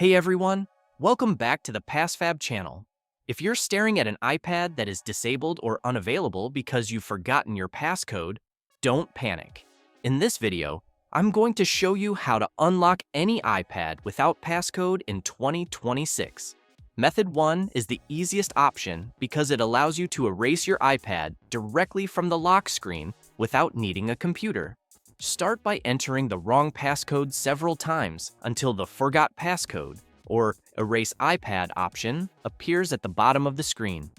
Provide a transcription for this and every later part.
Hey everyone, welcome back to the PassFab channel. If you're staring at an iPad that is disabled or unavailable because you've forgotten your passcode, don't panic. In this video, I'm going to show you how to unlock any iPad without passcode in 2026. Method 1 is the easiest option because it allows you to erase your iPad directly from the lock screen without needing a computer. Start by entering the wrong passcode several times until the Forgot Passcode or Erase iPad option appears at the bottom of the screen.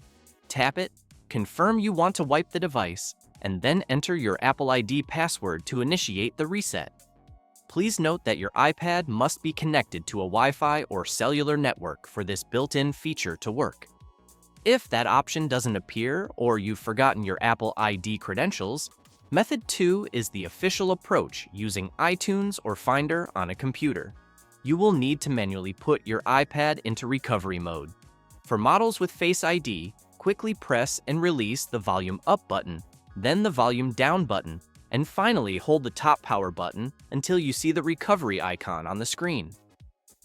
Tap it, confirm you want to wipe the device, and then enter your Apple ID password to initiate the reset. Please note that your iPad must be connected to a Wi-Fi or cellular network for this built-in feature to work. If that option doesn't appear or you've forgotten your Apple ID credentials, Method 2 is the official approach using iTunes or Finder on a computer. You will need to manually put your iPad into recovery mode. For models with Face ID, quickly press and release the volume up button, then the volume down button, and finally hold the top power button until you see the recovery icon on the screen.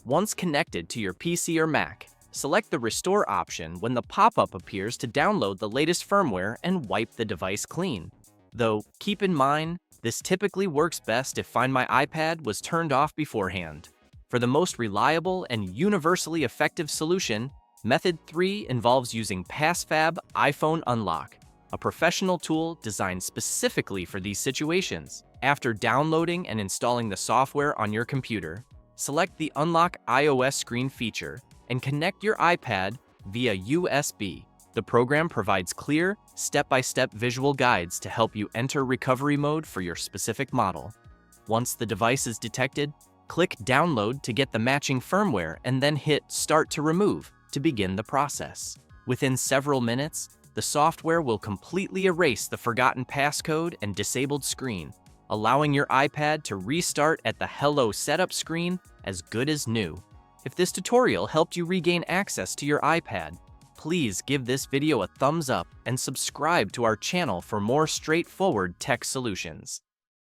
Once connected to your PC or Mac, select the Restore option when the pop-up appears to download the latest firmware and wipe the device clean. Though, keep in mind, this typically works best if Find My iPad was turned off beforehand. For the most reliable and universally effective solution, Method 3 involves using PassFab iPhone Unlock, a professional tool designed specifically for these situations. After downloading and installing the software on your computer, select the Unlock iOS screen feature and connect your iPad via USB. The program provides clear, step-by-step visual guides to help you enter recovery mode for your specific model. Once the device is detected, click Download to get the matching firmware and then hit Start to Remove to begin the process. Within several minutes, the software will completely erase the forgotten passcode and disabled screen, allowing your iPad to restart at the Hello Setup screen as good as new. If this tutorial helped you regain access to your iPad, please give this video a thumbs up and subscribe to our channel for more straightforward tech solutions.